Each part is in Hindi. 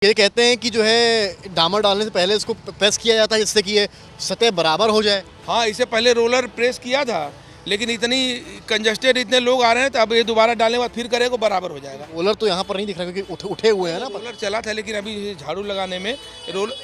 ये कहते हैं कि जो है डामर डालने से पहले इसको प्रेस किया जाता है जिससे कि ये सतह बराबर हो जाए। हाँ, इससे पहले रोलर प्रेस किया था, लेकिन इतनी कंजस्टेड इतने लोग आ रहे हैं तो अब ये दोबारा डालने के बाद फिर करेगा बराबर हो जाएगा। रोलर तो यहाँ पर नहीं दिख रहा क्योंकि उठे हुए हैं ना। रोलर चला था लेकिन अभी झाड़ू लगाने में रोल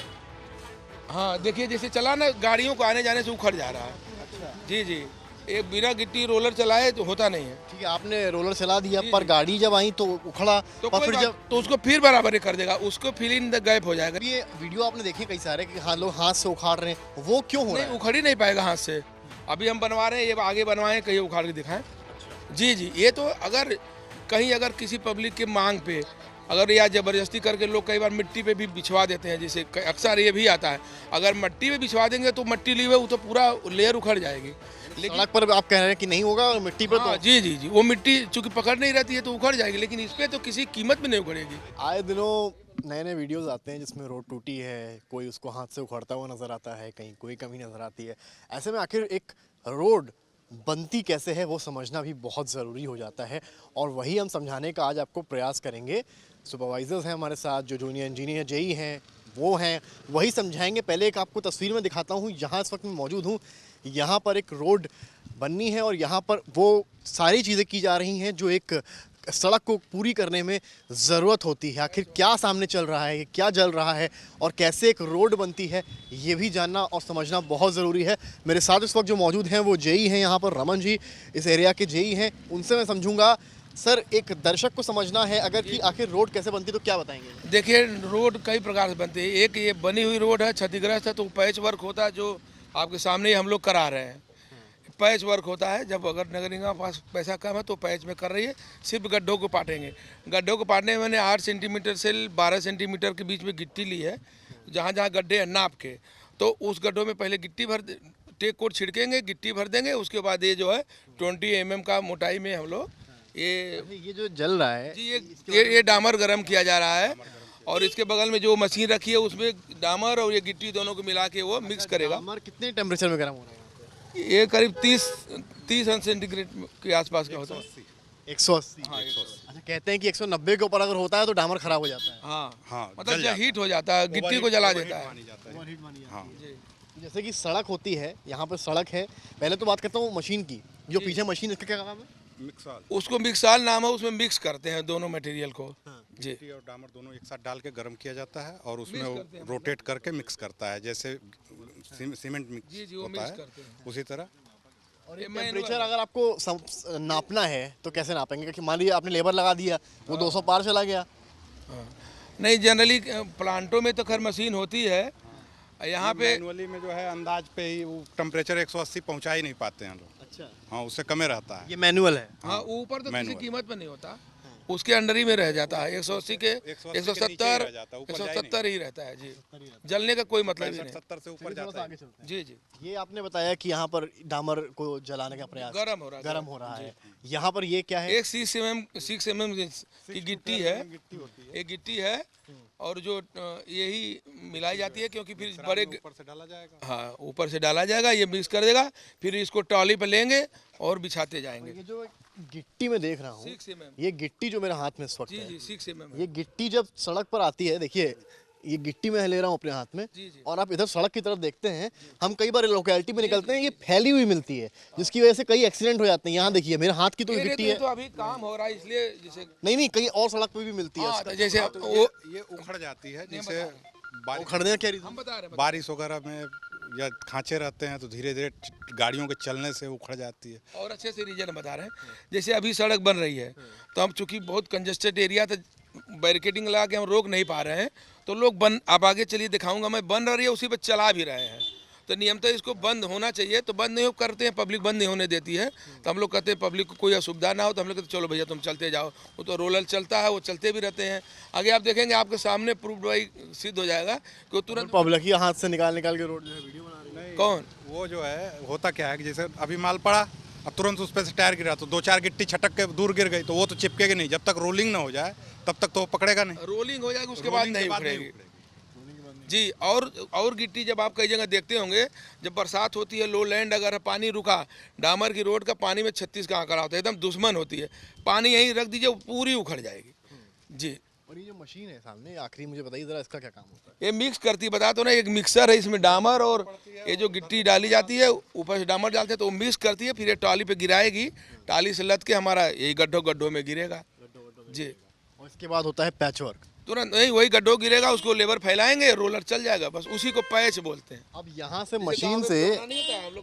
हाँ देखिए जैसे चला ना, गाड़ियों को आने जाने से उखड़ जा रहा है। अच्छा। जी जी, ये बिना गिट्टी रोलर चलाए तो होता नहीं है। ठीक है, आपने रोलर चला दिया पर गाड़ी जब आई तो उखड़ा तो और कोई फिर बात, जब तो उसको फिर बराबर कर देगा, उसको फिर इन गायब हो जाएगा। ये वीडियो आपने देखे कई सारे कि हाँ लोग हाथ से उखाड़ रहे हैं, वो क्यों हो रहा नहीं, है? उखड़ ही नहीं पाएगा हाथ से। अभी हम बनवा रहे हैं, ये आगे बनवाएं, कहीं उखाड़ के दिखाएं। जी जी, ये तो अगर किसी पब्लिक के मांग पे अगर या ज़बरदस्ती करके लोग कई बार मिट्टी पे भी बिछवा देते हैं, जैसे अक्सर ये भी आता है। अगर मिट्टी पे बिछवा देंगे तो मिट्टी ली हुई वो तो पूरा लेयर उखड़ जाएगी। लेकिन सड़क पर आप कह रहे हैं कि नहीं होगा और मिट्टी पर हाँ, तो जी जी जी, वो मिट्टी चूंकि पकड़ नहीं रहती है तो उखड़ जाएगी, लेकिन इस पे तो किसी कीमत में नहीं उखड़ेगी। आए दिनों नए नए वीडियोस आते हैं जिसमें रोड टूटी है, कोई उसको हाथ से उखाड़ता हुआ नजर आता है, कहीं कोई कमी नजर आती है। ऐसे में आखिर एक रोड बनती कैसे है वो समझना भी बहुत ज़रूरी हो जाता है और वही हम समझाने का आज आपको प्रयास करेंगे। सुपरवाइजर्स हैं हमारे साथ, जो जूनियर इंजीनियर जेई हैं वो हैं, वही समझाएंगे। पहले एक आपको तस्वीर में दिखाता हूँ, यहाँ इस वक्त मैं मौजूद हूँ। यहाँ पर एक रोड बननी है और यहाँ पर वो सारी चीज़ें की जा रही हैं जो एक सड़क को पूरी करने में ज़रूरत होती है। आखिर क्या सामने चल रहा है, क्या जल रहा है और कैसे एक रोड बनती है, ये भी जानना और समझना बहुत ज़रूरी है। मेरे साथ इस वक्त जो मौजूद हैं वो जेई हैं, यहाँ पर रमन जी इस एरिया के जेई हैं, उनसे मैं समझूंगा। सर, एक दर्शक को समझना है अगर कि आखिर रोड कैसे बनती तो क्या बताएंगे? देखिए, रोड कई प्रकार से बनती है। एक ये बनी हुई रोड है, क्षतिग्रस्त है तो पैच वर्क होता है, जो आपके सामने ही हम लोग करा रहे हैं। पैच वर्क होता है, जब अगर नगर निगम के पास पैसा कम है तो पैच में कर रही है। सिर्फ गड्ढों को पाटेंगे। गड्ढों को पाटने में मैंने 8 सेंटीमीटर से 12 सेंटीमीटर के बीच में गिट्टी ली है, जहाँ जहाँ गड्ढे हैं नाप के। तो उस गड्ढों में पहले गिट्टी भर टेक कोट छिड़केंगे, गिट्टी भर देंगे। उसके बाद ये जो है 20 mm का मोटाई में हम लोग ये जो जल रहा है जी, ये डामर गर्म किया जा रहा है और इसके बगल में जो मशीन रखी है उसमें डामर और ये गिट्टी दोनों को मिला के वो मिक्स करेगा। डामर कितने टेम्परेचर में गर्म हो रहा है? ये करीब 30 अंश सेंटीग्रेड के आसपास का होता है। 180। अच्छा, कहते हैं कि 190 के ऊपर अगर होता है तो डामर खराब हो जाता है। हाँ, मतलब जब हीट हो जाता है, गिट्टी को जला देता है। जैसे कि सड़क होती है, यहाँ पर सड़क है। पहले तो बात करता हूँ मशीन की, जो पीछे मशीन, इसका क्या काम है? उसको मिक्साल नाम है, उसमें मिक्स करते हैं दोनों मटेरियल को। जी, गिट्टी और डामर दोनों एक साथ डाल के गर्म किया जाता है और उसमें रोटेट करके मिक्स करता है, जैसे सीमेंट मिक्स होता है उसी तरह। और ये टेम्परेचर अगर आपको नापना है तो कैसे नापेंगे? कि मान लीजिए आपने लेबर लगा दिया, वो 200 पार चला गया। नहीं, जनरली प्लांटों में तो खैर मशीन होती है। यहाँ पे मैनुअली में जो है अंदाज पे ही वो टेम्परेचर 180 पहुंचा ही नहीं पाते हैं लोग। अच्छा, हाँ, उससे कमे रहता है। ये मैनुअल है। हाँ, ऊपर तो किसी मैनुअल। कीमत में नहीं होता, उसके अंडर ही में रह जाता है। 180 के 170 170 ही रहता है। जी, जलने का कोई मतलब ही नहीं। 70 से ऊपर जाता है। जी जी, ये आपने बताया कि यहाँ पर डामर को जलाने का प्रयास गर्म हो रहा है। यहाँ पर ये क्या है? एक 6 mm की गिट्टी है, एक गिट्टी है और जो यही मिलाई जाती है, क्योंकि फिर बड़े ऊपर से डाला जाएगा। हाँ, ऊपर से डाला जाएगा, ये मिक्स कर देगा, फिर इसको ट्रॉली पे लेंगे और बिछाते जाएंगे। ये जो गिट्टी में देख रहा हूँ, 6 mm। ये गिट्टी जो मेरे हाथ में इस वक्त जी है, जी, 6 mm। ये गिट्टी जब सड़क पर आती है, देखिए ये गिट्टी मैं ले रहा हूँ अपने हाथ में, जी जी। और आप इधर सड़क की तरफ देखते हैं, हम कई बार लोकेलिटी में निकलते हैं, ये फैली हुई मिलती है, जिसकी वजह से कई एक्सीडेंट हो जाते हैं। यहाँ देखिए मेरे हाथ की तो गिट्टी है। तो अभी काम हो रहा है इसलिए, जैसे नहीं, कई और सड़क पे भी मिलती है। हाँ, जैसे वो ये उखड़ जाती है, जैसे खड़ने का क्या रीजन? हम बता रहे हैं। बारिश वगैरह में या खांचे रहते हैं तो धीरे धीरे गाड़ियों के चलने से उखड़ जाती है। और अच्छे से रीजन बता रहे हैं। जैसे अभी सड़क बन रही है तो हम चूंकि बहुत कंजेस्टेड एरिया था, बैरिकेडिंग लगा के हम रोक नहीं पा रहे हैं, तो लोग आप आगे चलिए दिखाऊंगा मैं, बन रही है उसी पर चला भी रहे हैं। तो नियमतः इसको बंद होना चाहिए, तो बंद नहीं करते हैं, पब्लिक बंद नहीं होने देती है। तो हम लोग कहते हैं पब्लिक को कोई असुविधा ना हो, तो हम लोग कहते चलो भैया तुम चलते जाओ। वो तो रोलर चलता है, वो चलते भी रहते हैं। आगे आप देखेंगे, आपके सामने प्रूफ भाई सिद्ध हो जाएगा कि तुरंत पब्लिक ही हाथ से निकाल के रोड जो है वीडियो बना रही है। कौन वो जो है होता क्या है कि जैसे अभी माल पड़ा, अब तुरंत उस पर से टायर गिरा तो 2-4 गिट्टी छटक के दूर गिर गई तो वो तो चिपकेगी नहीं। जब तक रोलिंग ना हो जाए तब तक तो वो पकड़ेगा नहीं। रोलिंग हो जाएगी, उसके बाद नहीं उखड़ेगी। जी, और गिट्टी जब आप कई जगह देखते होंगे, जब बरसात होती है, लो लैंड अगर पानी रुका, डामर की रोड का पानी में 36 का आंकड़ा होता है, एकदम दुश्मन होती है। पानी यहीं रख दीजिए, वो पूरी उखड़ जाएगी। जी, और ये जो मशीन है सामने आखिरी मुझे बताइए जरा इसका क्या काम होता है? ये मिक्स करती, बता तो ना, एक मिक्सर है, इसमें डामर और ये जो गिट्टी डाली जाती है, ऊपर से डामर डालते हैं तो वो मिक्स करती है, फिर ये ट्रॉली पे गिराएगी, ट्रॉली से लद के हमारा यही गड्ढों गड्ढों में गिरेगा जी। और इसके बाद होता है पैच वर्क। तुरंत नहीं, वही गड्ढों गिरेगा, उसको लेबर फैलाएंगे, रोलर चल जाएगा, बस उसी को पैच बोलते हैं। अब यहाँ से मशीन से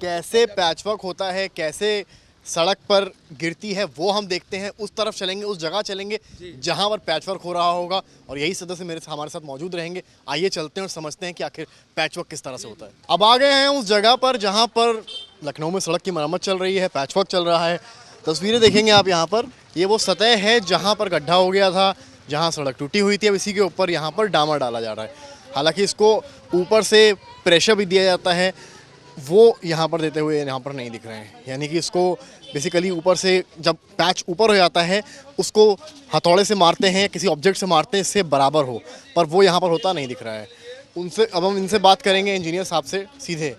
कैसे पैच वर्क होता है, कैसे सड़क पर गिरती है, वो हम देखते हैं। उस तरफ चलेंगे, उस जगह चलेंगे जहाँ पर पैच वर्क हो रहा होगा, और यही सदस्य हमारे साथ मौजूद रहेंगे। आइए चलते हैं और समझते हैं कि आखिर पैच वर्क किस तरह से होता है। अब आ गए हैं उस जगह पर जहाँ पर लखनऊ में सड़क की मरम्मत चल रही है, पैच वर्क चल रहा है। तस्वीरें देखेंगे आप यहाँ पर, ये वो सतह है जहाँ पर गड्ढा हो गया था, जहाँ सड़क टूटी हुई थी। अब इसी के ऊपर यहाँ पर डामर डाला जा रहा है। हालांकि इसको ऊपर से प्रेशर भी दिया जाता है, वो यहाँ पर देते हुए यहाँ पर नहीं दिख रहे हैं। यानी कि इसको बेसिकली ऊपर से जब पैच ऊपर हो जाता है, उसको हथौड़े से मारते हैं, किसी ऑब्जेक्ट से मारते हैं इससे बराबर हो, पर वो यहाँ पर होता नहीं दिख रहा है। उनसे अब हम इनसे बात करेंगे, इंजीनियर साहब से सीधे,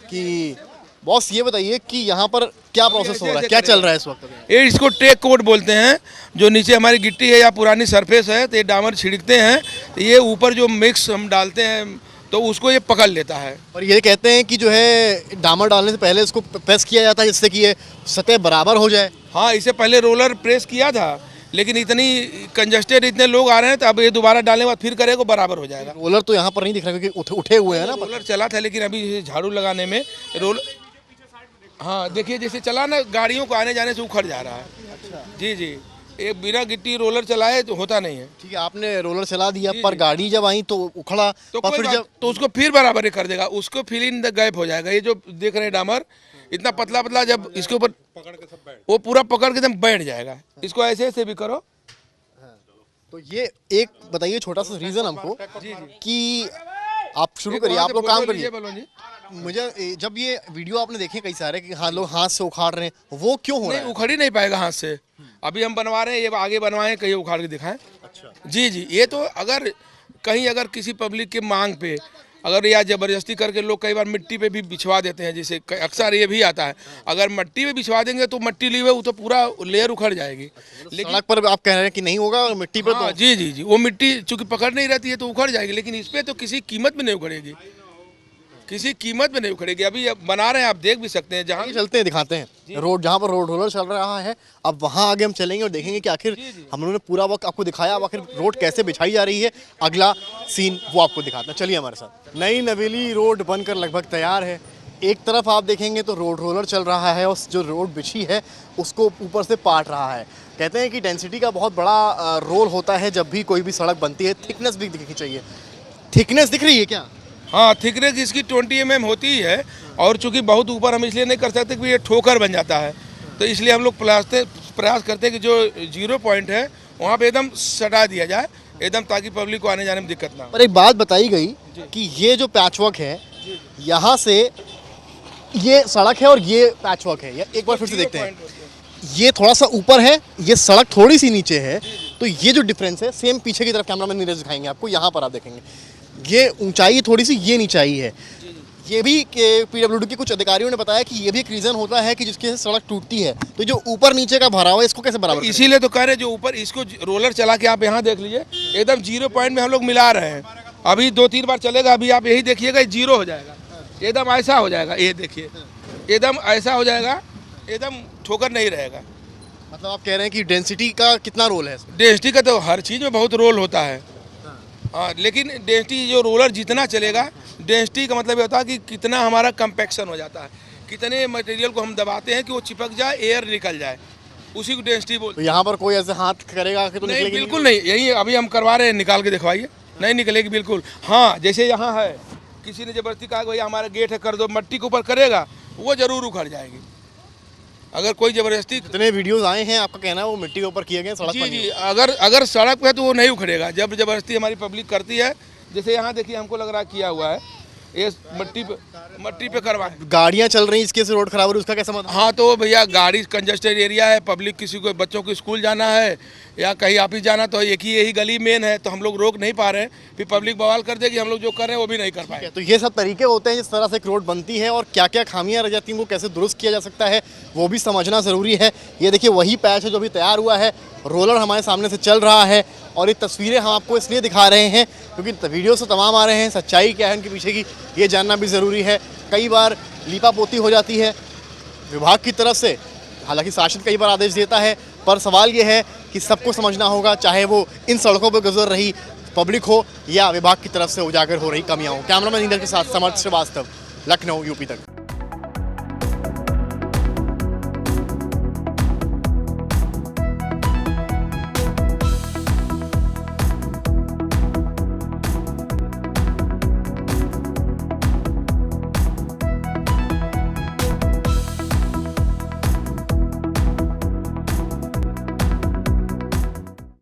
कि बॉस ये बताइए कि यहाँ पर क्या प्रोसेस हो रहा है, क्या चल रहा है इस वक्त? ये इसको टेक कोट बोलते हैं। जो नीचे हमारी गिट्टी है या पुरानी सरफेस है तो ये डामर छिड़कते हैं, तो ये ऊपर जो मिक्स हम डालते हैं तो उसको ये पकड़ लेता है। और ये कहते हैं कि जो है डामर डालने से पहले इसको प्रेस किया जाता है जिससे कि ये सतह बराबर हो जाए। हाँ, इससे पहले रोलर प्रेस किया था, लेकिन इतनी कंजस्टेड इतने लोग आ रहे हैं तो अब ये दोबारा डालने के बाद फिर करेगा, बराबर हो जाएगा। रोलर तो यहाँ पर नहीं दिख रहा क्योंकि उठे हुए हैं ना। रोलर चला था, लेकिन अभी झाड़ू लगाने में हाँ देखिए, जैसे चला ना, गाड़ियों को आने जाने से उखड़ जा रहा है। अच्छा। जी जी, एक बिना गिट्टी रोलर चलाए तो होता नहीं है। ठीक है, आपने रोलर चला दिया, पर गाड़ी जब आई तो उखड़ा, तो पर फिर जब तो उसको फिर बराबर कर देगा, उसको फिल इन द गैप हो जाएगा। ये जो देख रहे हैं डामर इतना पतला पतला, जब इसके ऊपर वो पूरा पकड़ के एकदम बैठ जाएगा। इसको ऐसे ऐसे भी करो। तो ये एक बताइए छोटा सा रीजन हमको कि आप शुरू करिए, आप लोग काम करिए। मुझे जब ये वीडियो आपने देखे कई सारे कि हाँ लोग हाथ से उखाड़ रहे हैं, वो क्यों हो रहा है? उखड़ ही नहीं पाएगा हाथ से। अभी हम बनवा रहे हैं, ये आगे बनवाएं, कहीं उखाड़ के दिखाएं। अच्छा। जी जी, ये तो अगर कहीं अगर किसी पब्लिक के मांग पे अगर या जबरदस्ती करके लोग कई बार मिट्टी पे भी बिछवा देते हैं, जैसे अक्सर ये भी आता है। अगर मिट्टी पे बिछवा देंगे तो मिट्टी ली हुई वो तो पूरा लेयर उखड़ जाएगी। लेकिन सड़क पर आप कह रहे हैं कि नहीं होगा, मिट्टी पर हाँ, जी जी जी, वो मिट्टी चूंकि पकड़ नहीं रहती है तो उखड़ जाएगी, लेकिन इस पे तो किसी कीमत में नहीं उखड़ेगी, किसी कीमत में नहीं उखड़ेगी। अभी बना रहे हैं, आप देख भी सकते हैं। जहाँ चलते हैं, दिखाते हैं रोड, जहाँ पर रोलर चल रहा है। अब वहाँ आगे हम चलेंगे और देखेंगे कि आखिर हम लोगों ने पूरा वक्त आपको दिखाया, अब आखिर रोड कैसे बिछाई जा रही है। अगला सीन वो आपको दिखाते हैं, चलिए हमारे साथ। नई नवेली रोड बनकर लगभग तैयार है। एक तरफ आप देखेंगे तो रोलर चल रहा है और जो रोड बिछी है उसको ऊपर से पाट रहा है। कहते हैं कि डेंसिटी का बहुत बड़ा रोल होता है जब भी कोई भी सड़क बनती है। थिकनेस भी दिखनी चाहिए। थिकनेस दिख रही है क्या? हाँ, थिकनेस इसकी 20 mm होती है, और चूंकि बहुत ऊपर हम इसलिए नहीं कर सकते कि ये ठोकर बन जाता है, तो इसलिए हम लोग प्रयास करते हैं कि जो 0 पॉइंट है वहाँ पे एकदम सटा दिया जाए एकदम, ताकि पब्लिक को आने जाने में दिक्कत ना हो। पर एक बात बताई गई कि ये जो पैचवर्क है, यहाँ से ये सड़क है और ये पैचवर्क है। एक बार फिर से देखते हैं, ये थोड़ा सा ऊपर है, ये सड़क थोड़ी सी नीचे है, तो ये जो डिफरेंस है सेम पीछे की तरफ कैमरामैन नीरज दिखाएंगे आपको। यहाँ पर आप देखेंगे ये ऊंचाई थोड़ी सी, ये नीचाई है। ये भी पीडब्ल्यूडी के कुछ अधिकारियों ने बताया कि ये भी एक रीजन होता है कि जिसके सड़क टूटती है। तो जो ऊपर नीचे का भरा हुआ है इसको कैसे बराबर? इसीलिए तो कह रहे हैं जो ऊपर, इसको रोलर चला के आप यहाँ देख लीजिए, एकदम 0 पॉइंट में हम लोग मिला रहे हैं। अभी 2-3 बार चलेगा, अभी आप यही देखिएगा 0 हो जाएगा, एकदम ऐसा हो जाएगा। ये देखिए, एकदम ऐसा हो जाएगा, एकदम ठोकर नहीं रहेगा। मतलब आप कह रहे हैं कि डेंसिटी का कितना रोल है? डेंसिटी का तो हर चीज़ में बहुत रोल होता है। हाँ, लेकिन डेंसिटी जो रोलर जितना चलेगा, डेंसिटी का मतलब ये होता है कि कितना हमारा कंपैक्शन हो जाता है, कितने मटेरियल को हम दबाते हैं कि वो चिपक जाए, एयर निकल जाए, उसी को डेंसिटी बोलते हैं। तो यहाँ पर कोई ऐसे हाथ करेगा कि तो नहीं, बिल्कुल नहीं। यही अभी हम करवा रहे हैं, निकाल के दिखवाइए, नहीं निकलेगी बिल्कुल। हाँ, जैसे यहाँ है, किसी ने जबरदस्ती कहा भैया हमारा गेट है कर दो, मट्टी के ऊपर करेगा, वो जरूर उखड़ जाएगी। अगर कोई जबरदस्ती, इतने वीडियोस आए हैं, आपका कहना है वो मिट्टी के ऊपर किए गए, सड़क जी पर जी, अगर सड़क पे है तो वो नहीं उखड़ेगा। जब जबरदस्ती हमारी पब्लिक करती है, जैसे यहाँ देखिए हमको लग रहा किया हुआ है, ये मट्टी पे करवा, गाड़ियाँ चल रही हैं, इसके से रोड खराब हो रही है, उसका कैसा मतलब? हाँ, तो भैया गाड़ी कंजस्टेड एरिया है, पब्लिक किसी को बच्चों को स्कूल जाना है या कहीं ऑफिस जाना, तो एक ही यही गली मेन है, तो हम लोग रोक नहीं पा रहे हैं, फिर पब्लिक बवाल कर देगी, हम लोग जो कर रहे हैं वो भी नहीं कर पाए। तो ये सब तरीके होते हैं जिस तरह से एक रोड बनती है, और क्या क्या खामियां रह जाती हैं वो कैसे दुरुस्त किया जा सकता है वो भी समझना ज़रूरी है। ये देखिए वही पैच है जो अभी तैयार हुआ है, रोलर हमारे सामने से चल रहा है और ये तस्वीरें हम आपको इसलिए दिखा रहे हैं क्योंकि वीडियो से तमाम आ रहे हैं, सच्चाई क्या है उनके पीछे की ये जानना भी ज़रूरी है। कई बार लीपापोती हो जाती है विभाग की तरफ से, हालांकि शासन कई बार आदेश देता है, पर सवाल ये है कि सबको समझना होगा, चाहे वो इन सड़कों पर गुजर रही पब्लिक हो या विभाग की तरफ से उजागर हो रही कमियां हो। कैमरामैन इंदर के साथ समर्थ श्रीवास्तव, लखनऊ, यूपी तक।